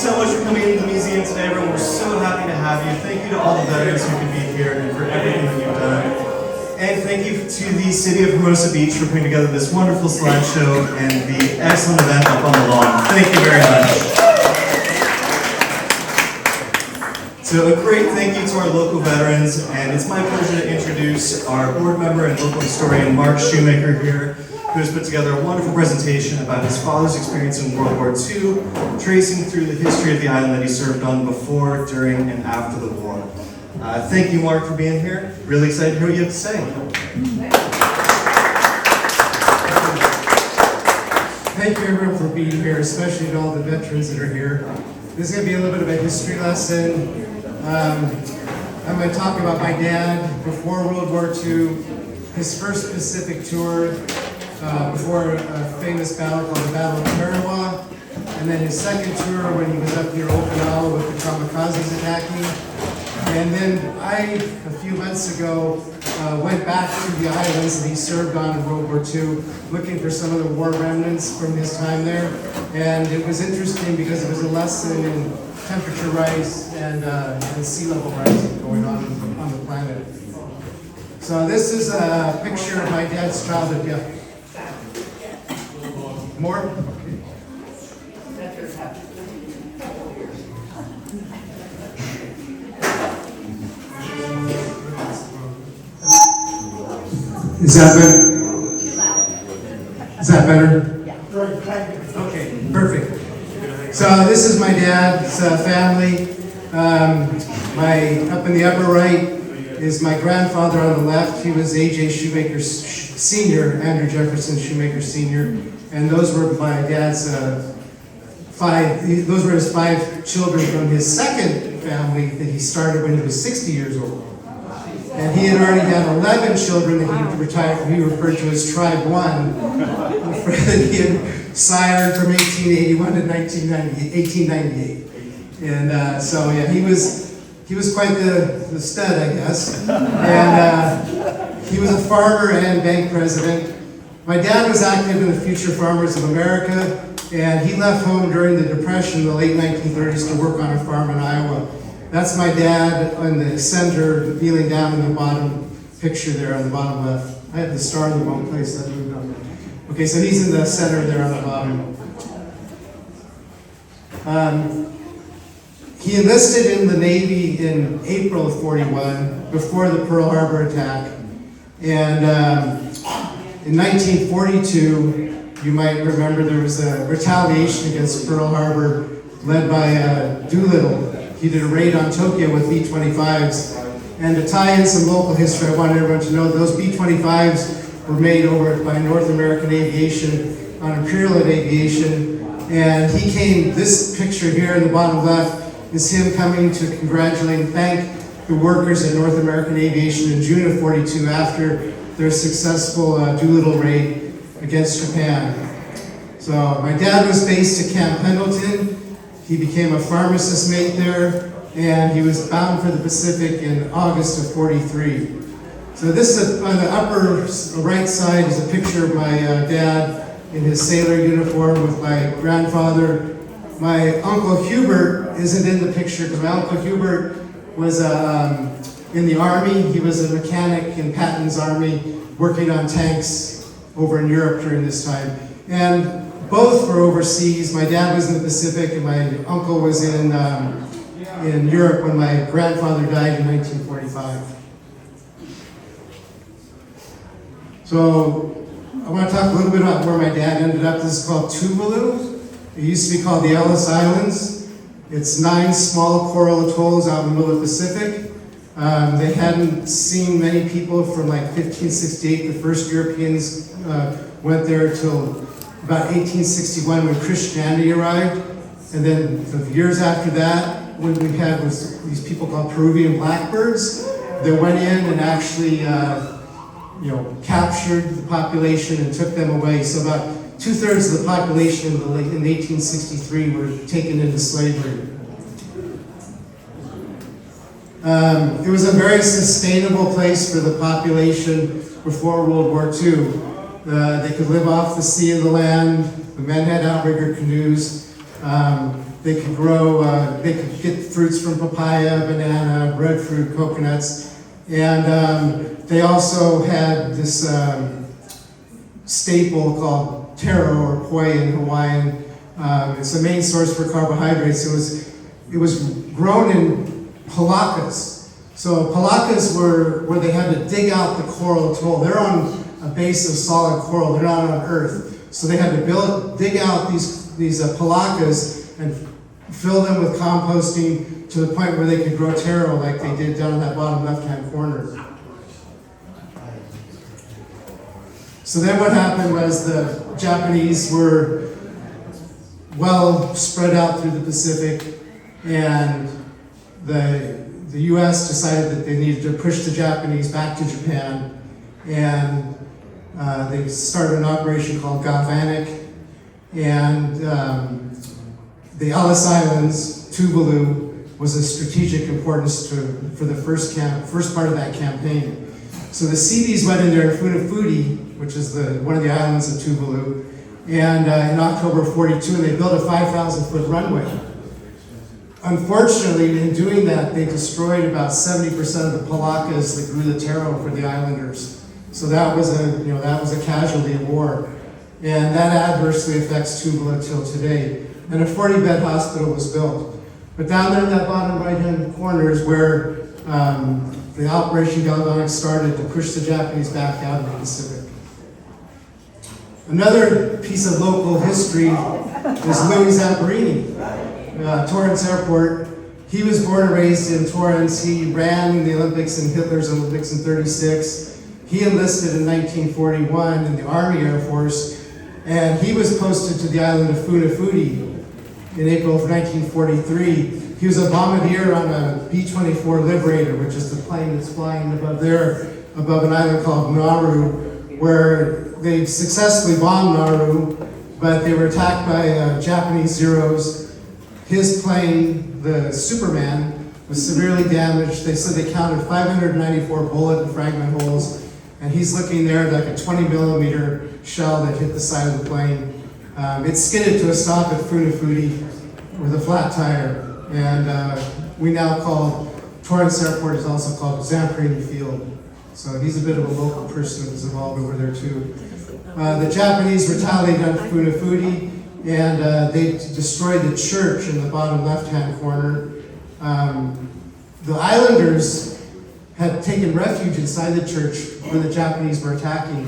so much for coming into the museum today, everyone. We're so happy to have you. Thank you to all the veterans who can be here and for everything that you've done. And thank you to the City of Hermosa Beach for putting together this wonderful slideshow and the excellent event up on the lawn. Thank you very much. So a great thank you to our local veterans, and it's my pleasure to introduce our board member and local historian, Mark Shoemaker here, who has put together a wonderful presentation about his father's experience in World War II, tracing through the history of the island that he served on before, during, and after the war. Thank you, Mark, for being here. Really excited to hear what you have to say. Thank you, everyone, for being here, especially to all the veterans that are here. This is going to be a little bit of a history lesson. I'm going to talk about my dad before World War II, his first Pacific tour, before a famous battle called the Battle of Okinawa, and then his second tour when he was up near Okinawa with the kamikazes attacking. And then a few months ago, went back to the islands that he served on in World War II, looking for some of the war remnants from his time there. And it was interesting because it was a lesson in temperature rise and sea level rising going on the planet. So this is a picture of my dad's childhood. Yeah. More? Okay. Is that better? Is that better? Yeah. Okay, perfect. So this is my dad's family. Up in the upper right is my grandfather on the left. He was A.J. Shoemaker Sr., Andrew Jefferson Shoemaker Sr., and those were my dad's those were his 5 children from his second family that he started when he was 60 years old. And he had already had 11 children that he referred to as Tribe 1, that he had sired from 1881 to 1898. And so yeah, he was quite the stud, I guess. And he was a farmer and bank president. My dad was active in the Future Farmers of America, and he left home during the Depression in the late 1930s to work on a farm in Iowa. That's my dad in the center, kneeling down in the bottom picture there on the bottom left. I had the star in the wrong place, that moved on. Okay, so he's in the center there on the bottom. He enlisted in the Navy in April of '41, before the Pearl Harbor attack. And in 1942, you might remember there was a retaliation against Pearl Harbor led by Doolittle. He did a raid on Tokyo with B-25s. And to tie in some local history, I want everyone to know those B-25s were made over by North American Aviation on Imperial Aviation. And he came, this picture here in the bottom left is him coming to congratulate and thank the workers at North American Aviation in June of '42 after their successful Doolittle raid against Japan. So my dad was based at Camp Pendleton. He became a pharmacist mate there, and he was bound for the Pacific in August of '43. So this is on the upper right side is a picture of my dad in his sailor uniform with my grandfather. My Uncle Hubert isn't in the picture because my Uncle Hubert was in the Army. He was a mechanic in Patton's Army working on tanks over in Europe during this time. And both were overseas. My dad was in the Pacific and my uncle was in Europe when my grandfather died in 1945. So I want to talk a little bit about where my dad ended up. This is called Tuvala. It used to be called the Ellice Islands. It's 9 small coral atolls out in the middle of the Pacific. They hadn't seen many people from like 1568. The first Europeans went there till about 1861 when Christianity arrived. And then the years after that, what we had was these people called Peruvian blackbirds that went in and actually captured the population and took them away. So about 2/3 of the population in 1863 were taken into slavery. It was a very sustainable place for the population before World War II. They could live off the sea and the land. The men had outrigger canoes. They could grow, they could get fruits from papaya, banana, breadfruit, coconuts, and they also had this staple called taro or poi in Hawaiian. It's the main source for carbohydrates. It was grown in palakas. So palakas were where they had to dig out the coral atoll. They're on a base of solid coral. They're not on Earth. So they had to dig out these palakas and fill them with composting to the point where they could grow taro like they did down in that bottom left-hand corner. So then what happened was the Japanese were well spread out through the Pacific, and the U.S. decided that they needed to push the Japanese back to Japan, and they started an operation called Galvanic, and the Ellice Islands, Tuvala, was of strategic importance for the first part of that campaign. So the Seabees went in there in Funafuti, which is one of the islands of Tuvalu, and in October of '42, and they built a 5,000-foot runway. Unfortunately, in doing that, they destroyed about 70% of the palakas that grew the taro for the islanders. So that was a casualty of war, and that adversely affects Tuvala till today. And a 40-bed hospital was built. But down there in that bottom right-hand corner is where the Operation Galvanic started to push the Japanese back out in the Pacific. Another piece of local history is Louis Zamperini, Torrance Airport. He was born and raised in Torrance. He ran the Olympics and Hitler's Olympics in '36. He enlisted in 1941 in the Army Air Force, and he was posted to the island of Funafuti in April of 1943. He was a bombardier on a B-24 Liberator, which is the plane that's flying above there, above an island called Nauru, where they successfully bombed Nauru, but they were attacked by Japanese Zeros. His plane, the Superman, was severely damaged. They said they counted 594 bullet and fragment holes, and he's looking there like a 20-millimeter shell that hit the side of the plane. It skidded to a stop at Funafuti with a flat tire, and we now call Torrance Airport is also called Zamperini Field. So he's a bit of a local person that was involved over there too. The Japanese retaliated on Funafuti, and they destroyed the church in the bottom left-hand corner. The islanders had taken refuge inside the church where the Japanese were attacking,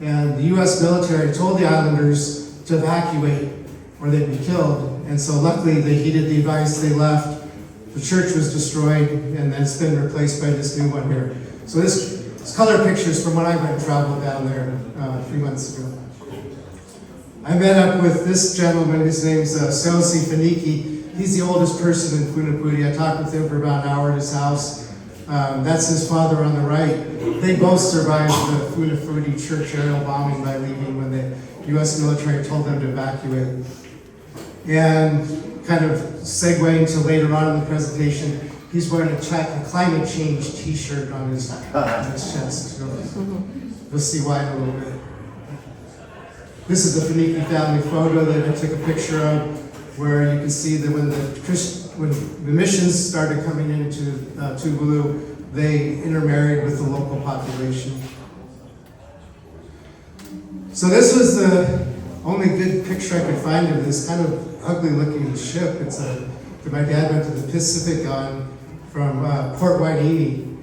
and the U.S. military told the islanders to evacuate or they'd be killed. And so luckily they heeded the advice, they left. The church was destroyed, and then it's been replaced by this new one here. So this color pictures from when I went and traveled down there 3 months ago. I met up with this gentleman, his name's Seosi Faniki. He's the oldest person in Funafuti. I talked with him for about an hour at his house. That's his father on the right. They both survived the Funafuti church aerial bombing by leaving when the U.S. military told them to evacuate. And kind of segueing to later on in the presentation, he's wearing a climate change t-shirt on his chest. You'll see why in a little bit. This is the Faniki family photo that I took a picture of, where you can see that when the missions started coming into Tuvalu, they intermarried with the local population. So this was the only good picture I could find of this kind of ugly-looking ship. It's that my dad went to the Pacific on from Port Wainini,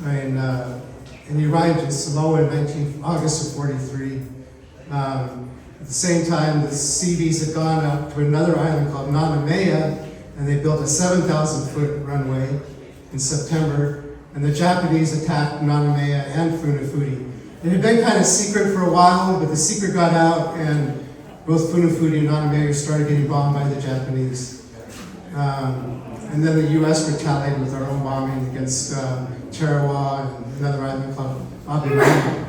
and he arrived in Samoa in August of '43. At the same time, the Seabees had gone up to another island called Nanumea, and they built a 7,000-foot runway in September, and the Japanese attacked Nanumea and Funafuti. It had been kind of secret for a while, but the secret got out, and both Funafuti and Nanumea started getting bombed by the Japanese. And then the U.S. retaliated with our own bombing against Tarawa and another island called Okinawa.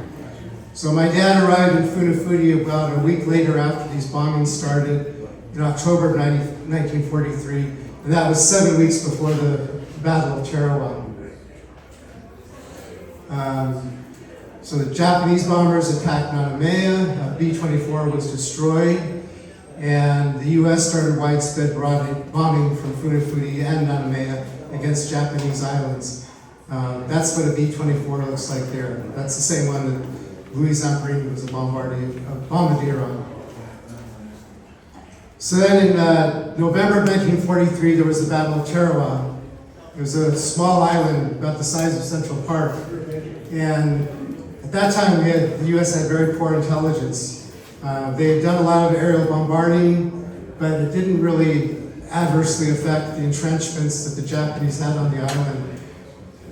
So my dad arrived in Funafuti about a week later after these bombings started in October of 1943, and that was 7 weeks before the Battle of Tarawa. So the Japanese bombers attacked Nanumea, B-24 was destroyed, and the US started widespread bombing from Funafuti and Nanumea against Japanese islands. That's what a B-24 looks like there. That's the same one that Louis Zamperini was a bombardier on. So then in November of 1943, there was the Battle of Tarawa. It was a small island about the size of Central Park. And at that time, the US had very poor intelligence. They had done a lot of aerial bombarding, but it didn't really adversely affect the entrenchments that the Japanese had on the island.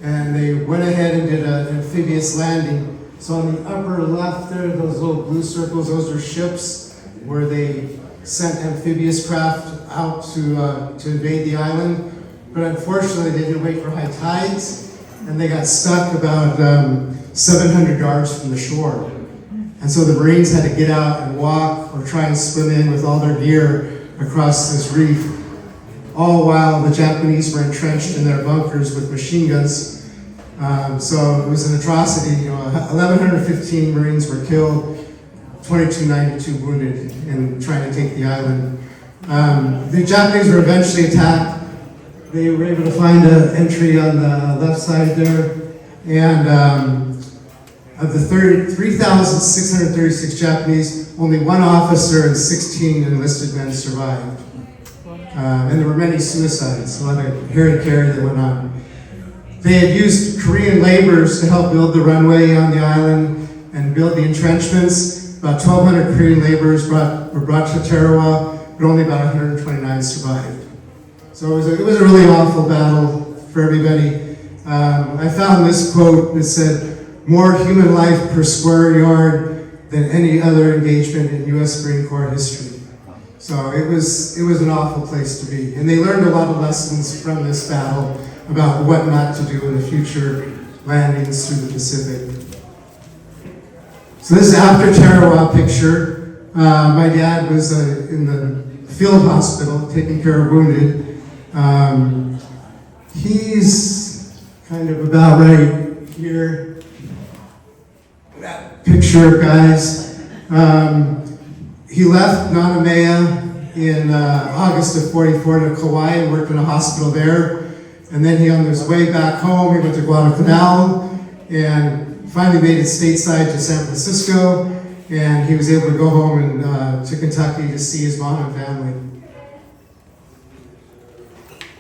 And they went ahead and did an amphibious landing. So on the upper left there, those little blue circles, those are ships where they sent amphibious craft out to invade the island. But unfortunately, they didn't wait for high tides, and they got stuck about 700 yards from the shore. And so the Marines had to get out and walk or try and swim in with all their gear across this reef, all while the Japanese were entrenched in their bunkers with machine guns. So it was an atrocity. 1,115 Marines were killed, 2292 wounded in trying to take the island. The Japanese were eventually attacked. They were able to find an entry on the left side there, and of the 3,636 Japanese, only one officer and 16 enlisted men survived. And there were many suicides, a lot of hara-kiri that went on. They had used Korean laborers to help build the runway on the island and build the entrenchments. About 1,200 Korean laborers were brought to Tarawa, but only about 129 survived. So it was a really awful battle for everybody. I found this quote that said, "More human life per square yard than any other engagement in U.S. Marine Corps history." So it was an awful place to be. And they learned a lot of lessons from this battle about what not to do in the future landings through the Pacific. So this is after Tarawa picture. My dad was in the field hospital taking care of wounded. He's kind of about right here. That picture, guys. He left Nanumea in August of 44 to Kauai and worked in a hospital there. And then on his way back home, he went to Guadalcanal and finally made it stateside to San Francisco. And he was able to go home and to Kentucky to see his mom and family.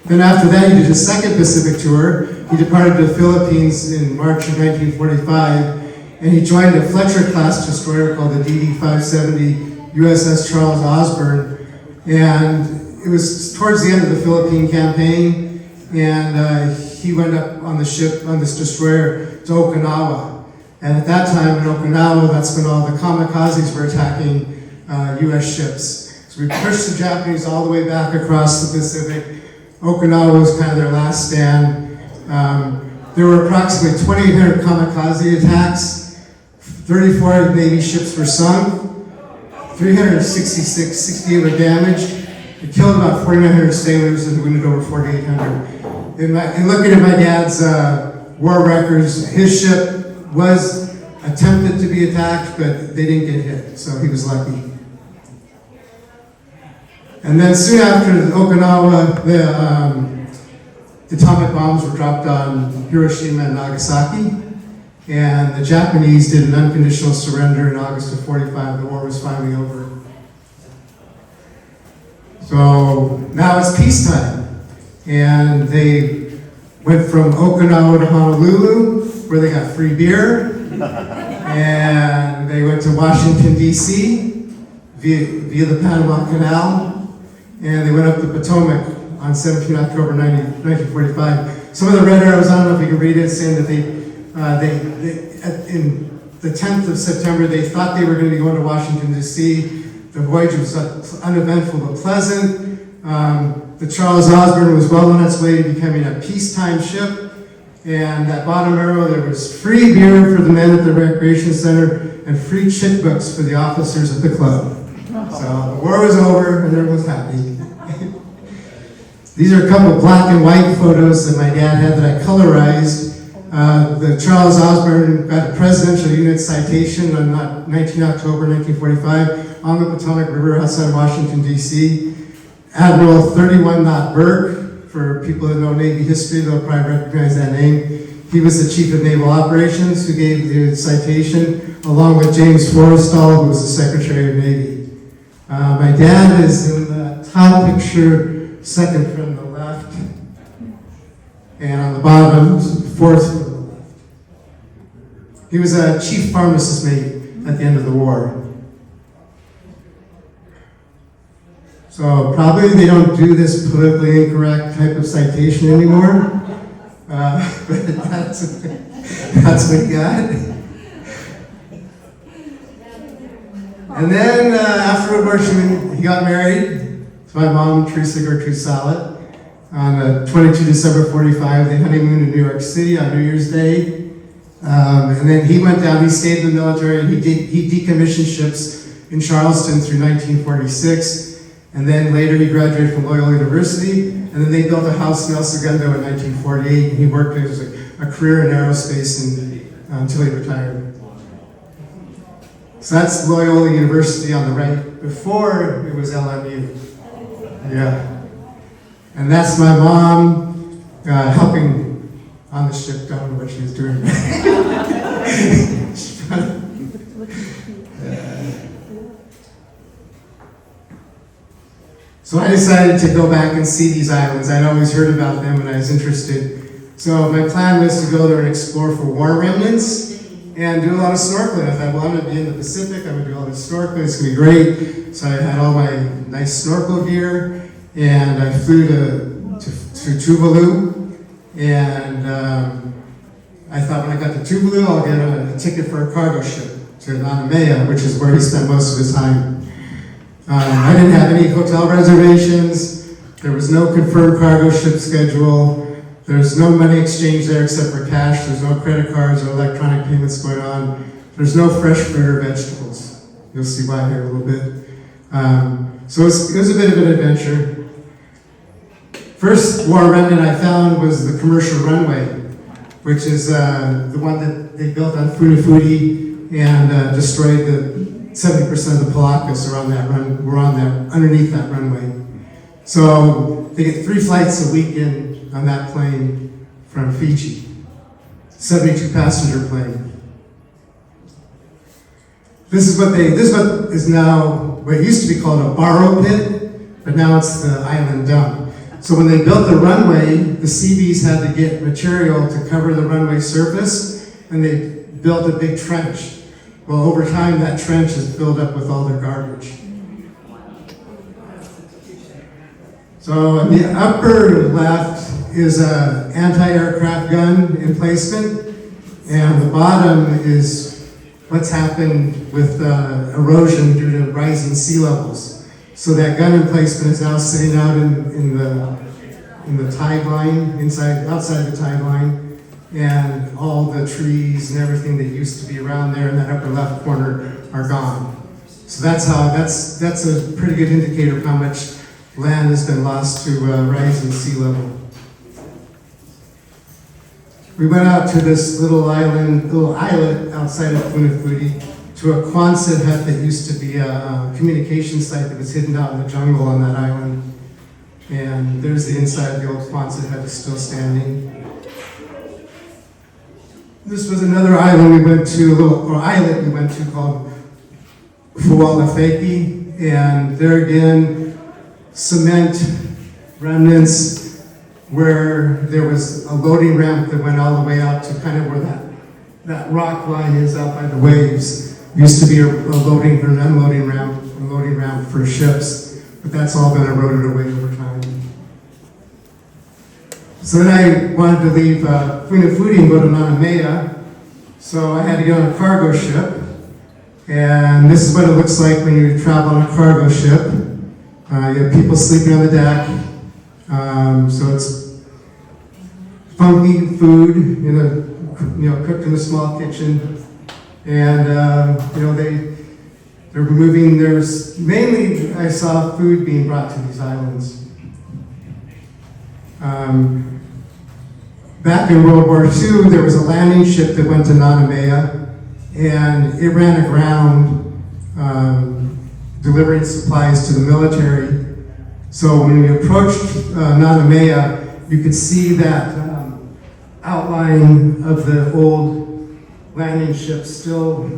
Then after that, he did his second Pacific tour. He departed to the Philippines in March of 1945, and he joined a Fletcher-class destroyer called the DD-570 USS Charles Ausburne. And it was towards the end of the Philippine campaign, and he went up on the ship, on this destroyer, to Okinawa. And at that time in Okinawa, that's when all the kamikazes were attacking US ships. So we pushed the Japanese all the way back across the Pacific. Okinawa was kind of their last stand. There were approximately 2,800 kamikaze attacks. 34 Navy ships were sunk. 68 were damaged. It killed about 4,900 sailors and wounded over 4,800. In looking at my dad's war records, his ship was attempted to be attacked, but they didn't get hit, so he was lucky. And then soon after Okinawa, the atomic bombs were dropped on Hiroshima and Nagasaki, and the Japanese did an unconditional surrender in August of 45. The war was finally over. So now it's peacetime, and they went from Okinawa to Honolulu, where they got free beer, and they went to Washington, D.C. via the Panama Canal, and they went up the Potomac on 17 October 1945. Some of the red arrows, I don't know if you can read it, saying that in the 10th of September, they thought they were going to be going to Washington, D.C. The voyage was uneventful but pleasant. The Charles Ausburne was well on its way to becoming a peacetime ship. And at bottom arrow, there was free beer for the men at the recreation center and free chick books for the officers at the club. So the war was over and everyone was happy. These are a couple black and white photos that my dad had that I colorized. The Charles Ausburne got a Presidential Unit citation on 19 October 1945 on the Potomac River outside Washington, D.C. Admiral 31 Knott Burke, for people that know Navy history, they'll probably recognize that name. He was the Chief of Naval Operations who gave the citation, along with James Forrestal, who was the Secretary of Navy. My dad is in the top picture, second from the left, and on the bottom, fourth from the left. He was a Chief Pharmacist Mate at the end of the war. So probably they don't do this politically incorrect type of citation anymore, but that's what he got. And then after World War II, he got married to my mom, Teresa Gertrude Salet, on 22 December 45. They honeymooned in New York City on New Year's Day. And then he went down, he stayed in the military, and he decommissioned ships in Charleston through 1946. And then later he graduated from Loyola University, and then they built a house in El Segundo in 1948, and he worked as a career in aerospace until he retired. So that's Loyola University on the right. Before, it was LMU. Yeah. And that's my mom helping on the ship. Don't know what she was doing. So I decided to go back and see these islands. I'd always heard about them and I was interested. So my plan was to go there and explore for war remnants and do a lot of snorkeling. I thought, well, I'm going to be in the Pacific. I'm going to do all this snorkeling. It's going to be great. So I had all my nice snorkel gear, and I flew to Tuvala. And I thought when I got to Tuvala, I'll get a ticket for a cargo ship to Nanumea, which is where he spent most of his time. I didn't have any hotel reservations. There was no confirmed cargo ship schedule. There's no money exchange there except for cash. There's no credit cards or electronic payments going on. There's no fresh fruit or vegetables. You'll see why here in a little bit. So it was a bit of an adventure. First war remnant I found was the commercial runway, which is the one that they built on Funafuti and destroyed the 70% of the Polaccas were underneath that runway. So they get 3 flights a weekend on that plane from Fiji. 72 passenger plane. This is what is now what used to be called a borrow pit, but now it's the island dump. So when they built the runway, the Seabees had to get material to cover the runway surface, and they built a big trench. Well, over time, that trench is filled up with all their garbage. So in the upper left is an anti-aircraft gun emplacement, and the bottom is what's happened with erosion due to rising sea levels. So that gun emplacement is now sitting out in the tide line, outside the tide line. And all the trees and everything that used to be around there in that upper left corner are gone. So that's a pretty good indicator of how much land has been lost to rising sea level. We went out to this little islet outside of Funafuti to a Quonset hut that used to be a communication site that was hidden out in the jungle on that island. And there's the inside of the old Quonset hut is still standing. This was another island we went to, islet we went to called Fualafeki, and there again, cement remnants where there was a loading ramp that went all the way out to kind of where that rock line is out by the waves. Used to be a loading or an unloading ramp, a loading ramp for ships, but that's all been eroded away over time. So then I wanted to leave Funafuti and go to Nanumea, so I had to get on a cargo ship, and this is what it looks like when you travel on a cargo ship. You have people sleeping on the deck, so it's funky food, cooked in a small kitchen, and they're moving. There's mainly I saw food being brought to these islands. back in World War II, there was a landing ship that went to Nanumea, and it ran aground delivering supplies to the military. So when we approached Nanumea, you could see that outline of the old landing ship still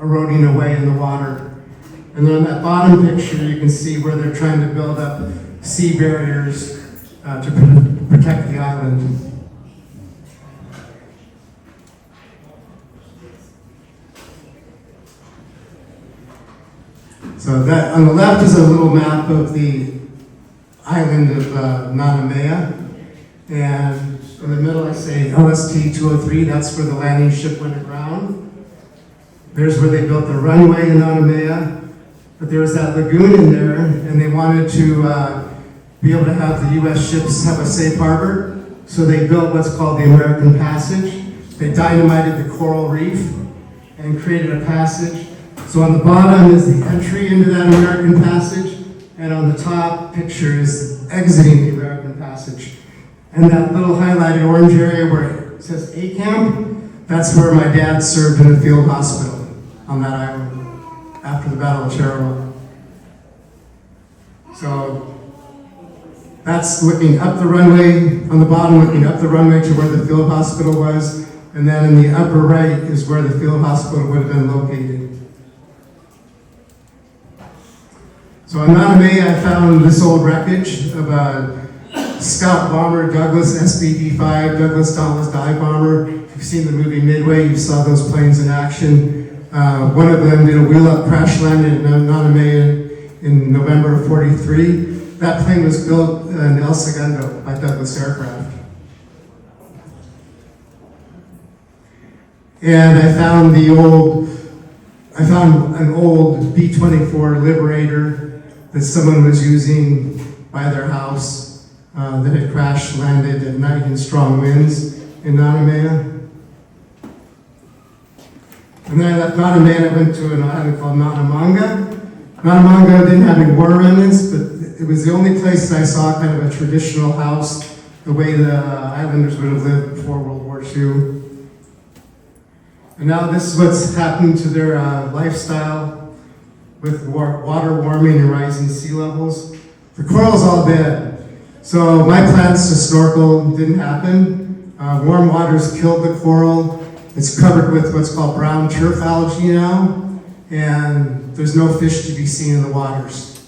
eroding away in the water. And then on that bottom picture, you can see where they're trying to build up sea barriers to protect the island. So that on the left is a little map of the island of Nanumea, and in the middle I say LST 203, that's where the landing ship went aground. There's where they built the runway in Nanumea, but there was that lagoon in there, and they wanted to be able to have the U.S. ships have a safe harbor, so they built what's called the American Passage. They dynamited the coral reef and created a passage. So on the bottom is the entry into that American Passage, and on the top picture is exiting the American Passage. And that little highlighted orange area where it says A Camp, that's where my dad served in a field hospital on that island after the Battle of Tarawa. So that's looking up the runway, on the bottom looking up the runway to where the field hospital was, and then in the upper right is where the field hospital would have been located. So in Nanumea, I found this old wreckage of a scout bomber, Douglas SBD-5, Douglas Dauntless Dive Bomber. If you've seen the movie Midway, you saw those planes in action. One of them did a wheel-up crash landing in Nanumea in November of '43. That plane was built in El Segundo by Douglas Aircraft. And I found an old B-24 Liberator that someone was using by their house that had crash landed at night in strong winds in Nanumea. And then I left Nanumea and I went to an island called Nanamanga. Nanamanga didn't have any war remnants, but it was the only place that I saw kind of a traditional house, the way the islanders would have lived before World War II. And now this is what's happened to their lifestyle with water warming and rising sea levels. The coral's all dead. So my plans to snorkel didn't happen. Warm waters killed the coral. It's covered with what's called brown turf algae now, and there's no fish to be seen in the waters.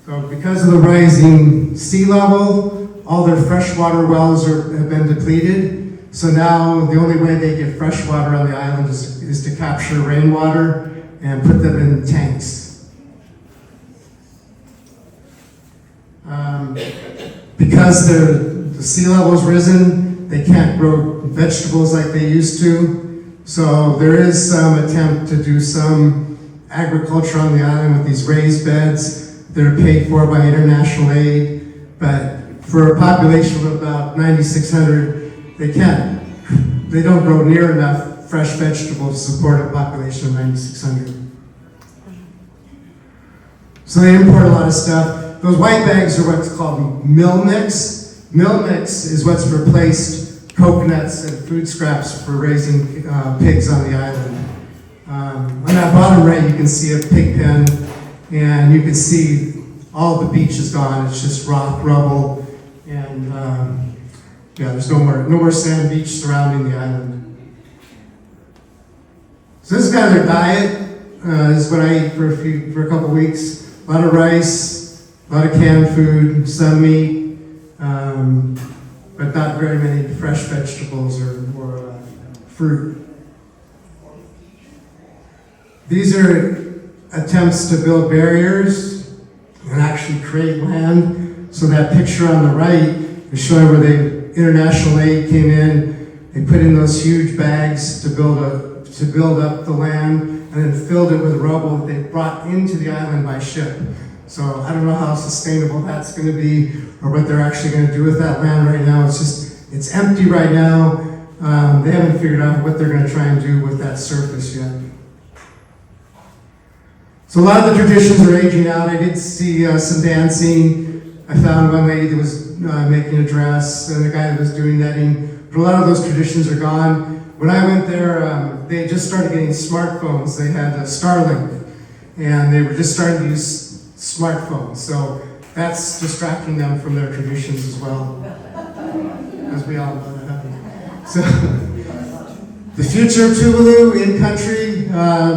So because of the rising sea level, all their freshwater wells have been depleted. So now the only way they get fresh water on the island is to capture rainwater and put them in tanks. Because the sea level's risen, they can't grow vegetables like they used to. So there is some attempt to do some agriculture on the island with these raised beds that are paid for by international aid. But for a population of about 9,600, they don't grow near enough fresh vegetables to support a population of 9,600. So they import a lot of stuff. Those white bags are what's called mill mix. Mill mix is what's replaced coconuts and food scraps for raising pigs on the island. On that bottom right, you can see a pig pen, and you can see all the beach is gone. It's just rock, rubble, and there's no more sand beach surrounding the island. So this is kind of their diet. This is what I eat for a couple weeks. A lot of rice, a lot of canned food, some meat, but not very many fresh vegetables or fruit. These are attempts to build barriers and actually create land. So that picture on the right is showing where the international aid came in. They put in those huge bags to build up the land, and then filled it with rubble that they brought into the island by ship. So I don't know how sustainable that's going to be, or what they're actually going to do with that land right now. It's empty right now. They haven't figured out what they're going to try and do with that surface yet. So a lot of the traditions are aging out. I did see some dancing. I found one lady that was making a dress, and the guy that was doing netting. But a lot of those traditions are gone. When I went there, they just started getting smartphones. They had Starlink, and they were just starting to use smartphones. So that's distracting them from their traditions as well, as we all know that happens. So the future of Tuvalu in country,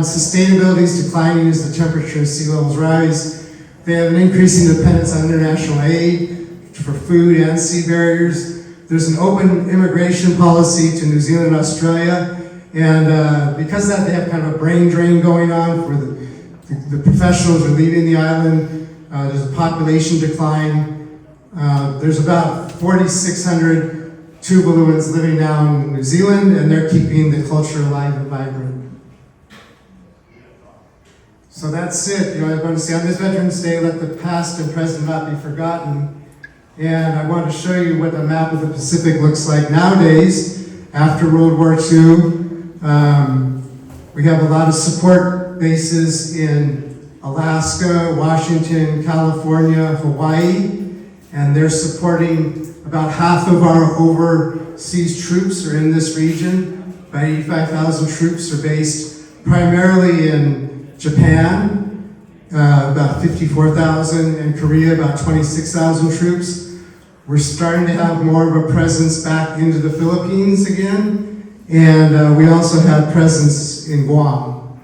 sustainability is declining as the temperature and sea levels rise. They have an increasing dependence on international aid for food and sea barriers. There's an open immigration policy to New Zealand and Australia, and because of that, they have kind of a brain drain going on for the professionals are leaving the island. There's a population decline. There's about 4,600 Tuvaluans living now in New Zealand, and they're keeping the culture alive and vibrant. So that's it. I'm going to say on this Veterans Day, let the past and present not be forgotten. And I want to show you what the map of the Pacific looks like nowadays, after World War II. We have a lot of support bases in Alaska, Washington, California, Hawaii, and they're supporting about half of our overseas troops are in this region. About 85,000 troops are based primarily in Japan, about 54,000, and Korea, about 26,000 troops. We're starting to have more of a presence back into the Philippines again, and we also have presence in Guam.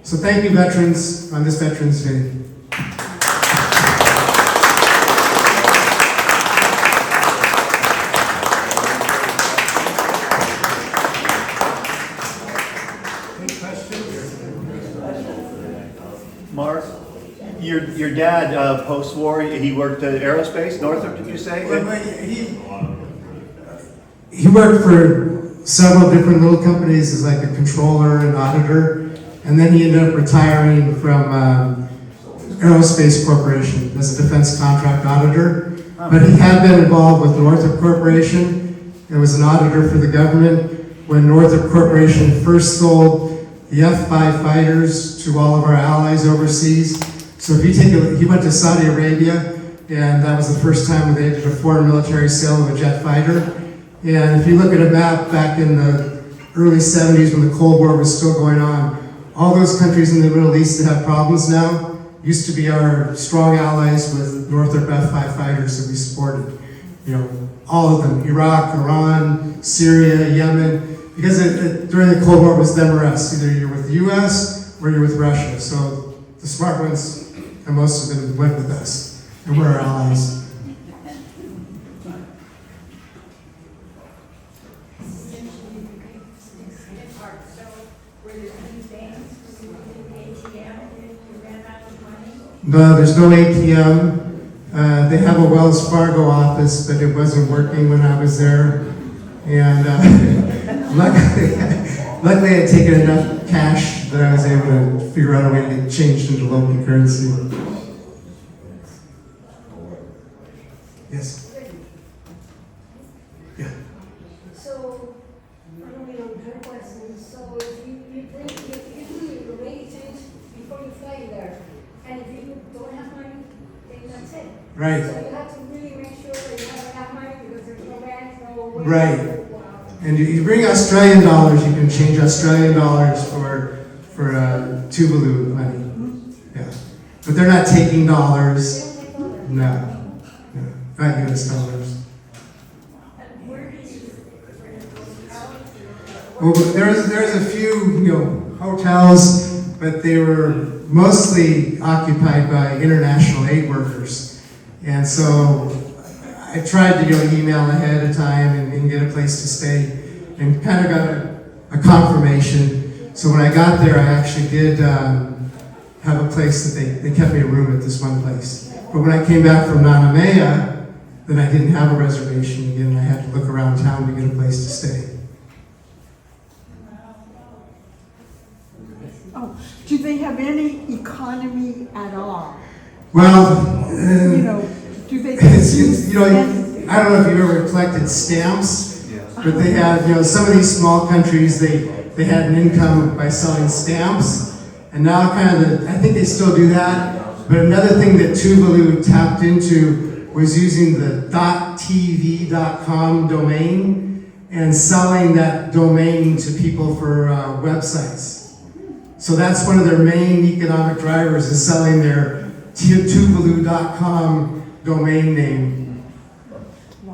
So thank you, veterans, on this Veterans Day. Mark, your dad, post-war, he worked at aerospace, Northrop, did you say? He worked for several different little companies as like a controller and auditor, and then he ended up retiring from Aerospace Corporation as a defense contract auditor. But he had been involved with Northrop Corporation. It was an auditor for the government when Northrop Corporation first sold the F-5 fighters to all of our allies overseas. So if you take he went to Saudi Arabia, and that was the first time they did a foreign military sale of a jet fighter. And if you look at a map back in the early 70s when the Cold War was still going on, all those countries in the Middle East that have problems now used to be our strong allies with Northrop F-5 fighters that we supported. All of them, Iraq, Iran, Syria, Yemen, because during the Cold War it was them or us. Either you're with the US or you're with Russia. So the smart ones, and most of them went with us, and we're our allies. No, there's no ATM. They have a Wells Fargo office, but it wasn't working when I was there. And luckily I had taken enough cash that I was able to figure out a way to get changed into local currency. Yes? Yeah. So, good question. So if you do rate it before you fly there, and if you don't have money, then that's it. Right. So you have to really make sure that you have enough money because there's no bank, no way. Right. And you bring Australian dollars, you can change Australian dollars for Tuvalu money. Yeah. But they're not taking dollars. No. Not US dollars. Well, there's a few, hotels, but they were mostly occupied by international aid workers. And so I tried to email ahead of time and get a place to stay, and kind of got a confirmation. So when I got there, I actually did have a place that they kept me a room at this one place. But when I came back from Nanamea, then I didn't have a reservation again, and I had to look around town to get a place to stay. Oh, do they have any economy at all? Well, do they it's, I don't know if you've ever collected stamps, but they had, some of these small countries, they had an income by selling stamps, and now I think they still do that, But another thing that Tuvalu tapped into was using the .tv.com domain and selling that domain to people for websites. So that's one of their main economic drivers, is selling their Tuvalu.com domain name.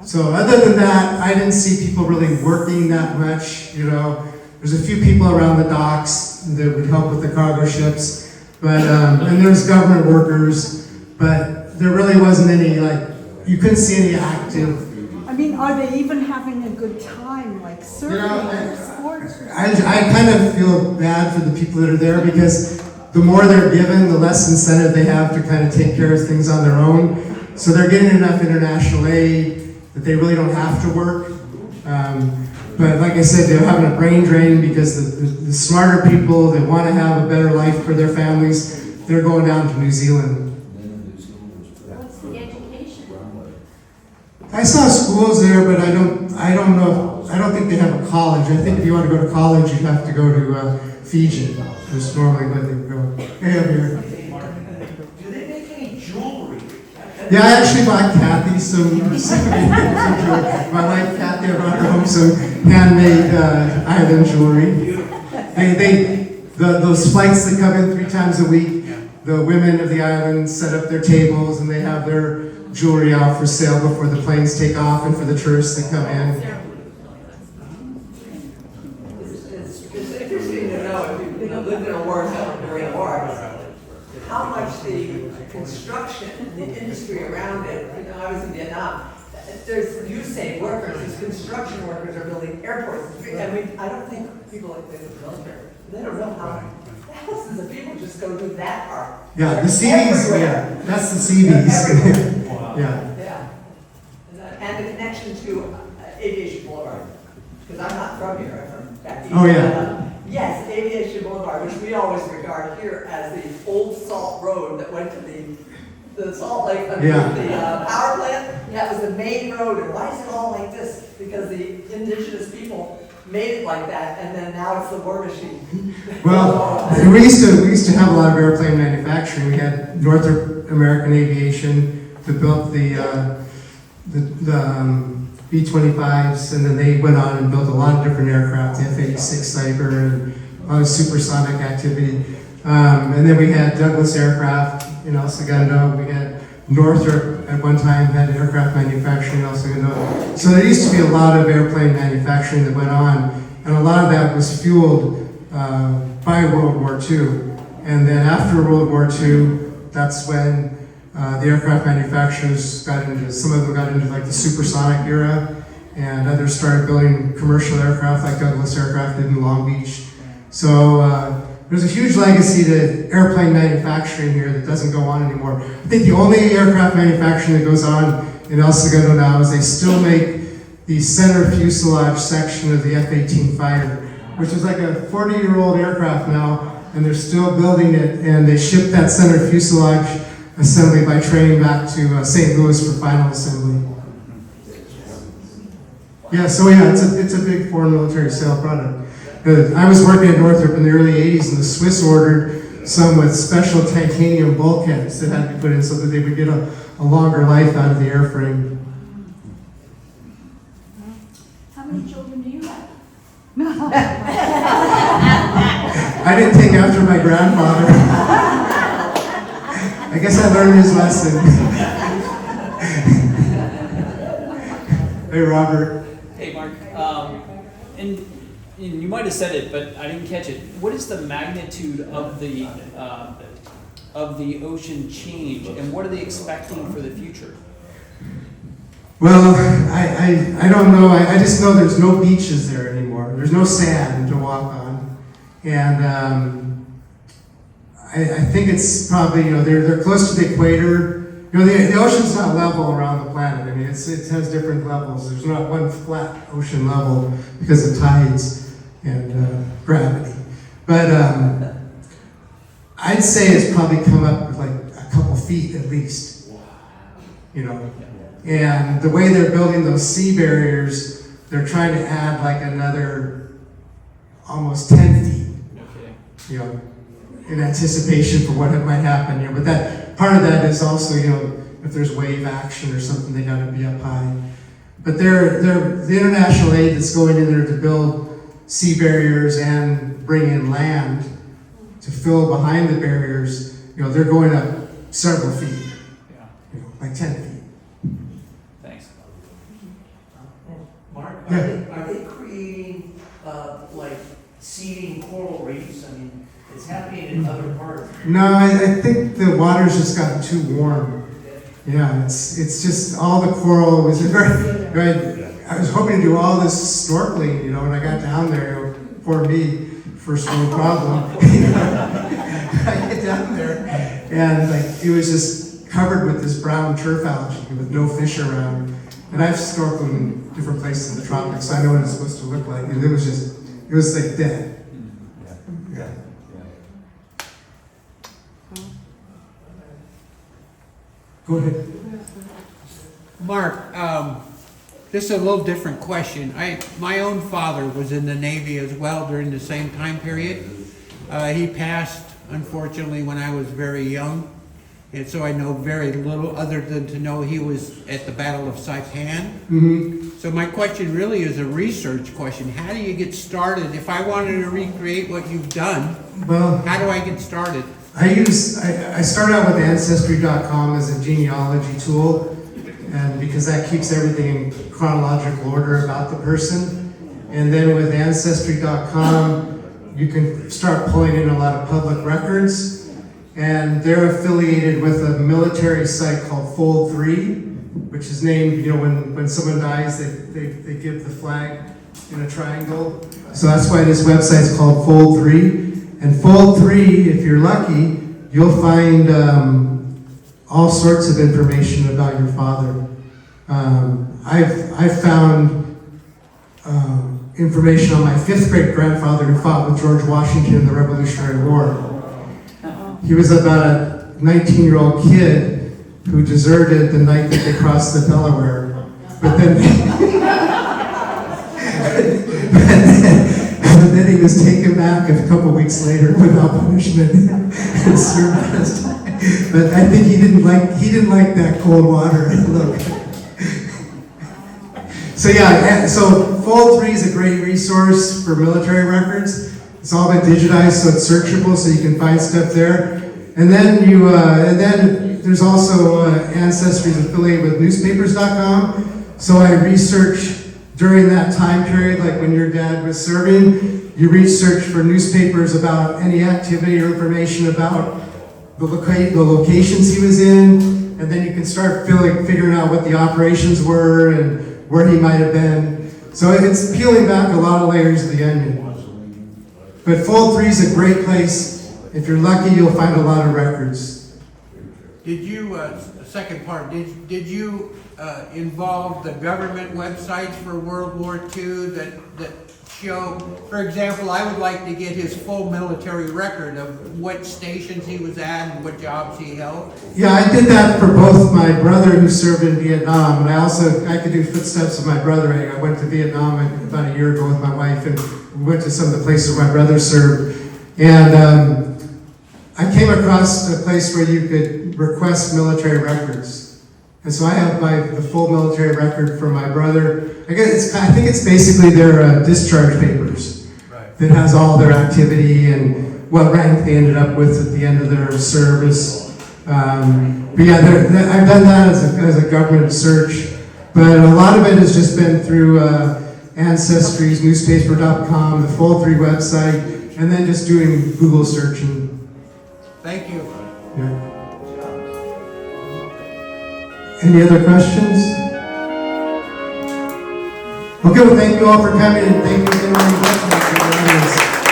So other than that, I didn't see people really working that much, you know. There's a few people around the docks that would help with the cargo ships, but and there's government workers, but there really wasn't any, like, you couldn't see any active. I mean, are they even having a good time, like surfing or sports? I kind of feel bad for the people that are there, because the more they're given, the less incentive they have to kind of take care of things on their own. So they're getting enough international aid that they really don't have to work. But like I said, they're having a brain drain, because the smarter people that want to have a better life for their families, they're going down to New Zealand. What's the education? I saw schools there, but I don't know. I don't think they have a college. I think if you want to go to college, you'd have to go to Fiji. That's normally where they go. Hey, up here. Do they make any jewelry? Yeah, I actually bought Kathy some my wife Kathy, I brought her home some handmade island jewelry. Those flights that come in 3 times a week, the women of the island set up their tables and they have their jewelry out for sale before the planes take off and for the tourists that come in. It's interesting to know, if you lived in a war zone during a war, how much the construction and the industry around it, I was in Vietnam, there's, you say workers, these construction workers are building airports. I mean, I don't think people like this in the military, they don't know how thousands of people just go do that part. Yeah, the CVs, yeah, that's the CVs. Yeah. Yeah. And the connection to Aviation Boulevard, because I'm not from here, I'm from back east. Oh, yeah. Yes, Aviation Boulevard, which we always regard here as the old salt road that went to the Salt Lake underneath the power plant. That was the main road, and why is it all like this? Because the indigenous people made it like that, and then now it's the war machine. Well, we used to have a lot of airplane manufacturing. We had Northrop American Aviation that built the B-25s, and then they went on and built a lot of different aircraft, the F-86 Cyber, and a lot of supersonic activity. And then we had Douglas Aircraft in El Segundo. We had Northrop at one time had aircraft manufacturing in El Segundo. So there used to be a lot of airplane manufacturing that went on, and a lot of that was fueled by World War II. And then after World War II, that's when the aircraft manufacturers got into, some of them got into like the supersonic era, and others started building commercial aircraft like Douglas Aircraft did in Long Beach. So there's a huge legacy to airplane manufacturing here that doesn't go on anymore. I think the only aircraft manufacturing that goes on in El Segundo now is they still make the center fuselage section of the F-18 fighter, which is like a 40-year-old aircraft now, and they're still building it, and they ship that center fuselage assembly by train back to St. Louis for final assembly. Yeah, so yeah, it's a big foreign military sale product. I was working at Northrop in the early 80s, and the Swiss ordered some with special titanium bulkheads that had to be put in so that they would get a longer life out of the airframe. How many children do you have? I didn't take after my grandfather. I guess I learned his lesson. Hey, Robert. Hey, Mark. And you might have said it, but I didn't catch it. What is the magnitude of the ocean change, and what are they expecting for the future? Well, I don't know. I just know there's no beaches there anymore. There's no sand to walk on, and I think it's probably, you know, they're close to the equator. You know, the ocean's not level around the planet. I mean, it has different levels. There's not one flat ocean level because of tides and gravity. But I'd say it's probably come up with like a couple feet at least. You know, and the way they're building those sea barriers, they're trying to add like another almost 10 feet. Okay. You know, in anticipation for what might happen. You know, but part of that is also, if there's wave action or something, they gotta be up high. But the international aid that's going in there to build sea barriers and bring in land to fill behind the barriers, they're going up several feet, Yeah. like 10 feet. Thanks. Mark, Yeah. are they creating, like, seeding coral reefs? I mean, it's happening in other parts. No, I think the water's just gotten too warm. Yeah, it's just all the coral was I was hoping to do all this snorkeling, when I got down there, poor me, first world problem. I get down there and it was just covered with this brown turf algae with no fish around. And I've snorkeled in different places in the tropics, so I know what it's supposed to look like. And it was like dead. Yeah. Go ahead. Mark, this is a little different question. My own father was in the Navy as well during the same time period. He passed, unfortunately, when I was very young, and so I know very little other than to know he was at the Battle of Saipan. Mm-hmm. So my question really is a research question. How do you get started? If I wanted to recreate what you've done, Well, how do I get started? I start out with Ancestry.com as a genealogy tool, and because that keeps everything in chronological order about the person. And then with Ancestry.com, you can start pulling in a lot of public records, and they're affiliated with a military site called Fold 3, which is named, when someone dies, they give the flag in a triangle. So that's why this website's called Fold 3. And Fold 3, if you're lucky, you'll find all sorts of information about your father. I've found information on my 5th great grandfather who fought with George Washington in the Revolutionary War. He was about a 19-year-old kid who deserted the night that they crossed the Delaware. But then he was taken back a couple weeks later without punishment and served his time. But I think he didn't like that cold water. Look. So Fold 3 is a great resource for military records. It's all been digitized, so it's searchable, so you can find stuff there. And then there's also Ancestry's affiliated with newspapers.com. So I research during that time period, like when your dad was serving, you research for newspapers about any activity or information about the locations he was in, and then you can start figuring out what the operations were and where he might have been. So it's peeling back a lot of layers of the onion. But Fold 3 is a great place. If you're lucky, you'll find a lot of records. Did you, second part, did you involve the government websites for World War II that show, for example, I would like to get his full military record of what stations he was at and what jobs he held? Yeah, I did that for both my brother who served in Vietnam, and I could do footsteps of my brother. I went to Vietnam about a year ago with my wife, and we went to some of the places my brother served. And I came across a place where you could request military records. And so I have the full military record for my brother. I think it's basically their discharge papers. Right. That has all their activity and what rank they ended up with at the end of their service. But yeah, I've done that as a government search. But a lot of it has just been through Ancestry's, newspaper.com, the Fold 3 website, and then just doing Google searching. Thank you. Yeah. Any other questions? Okay, well, thank you all for coming, and thank you again for your questions.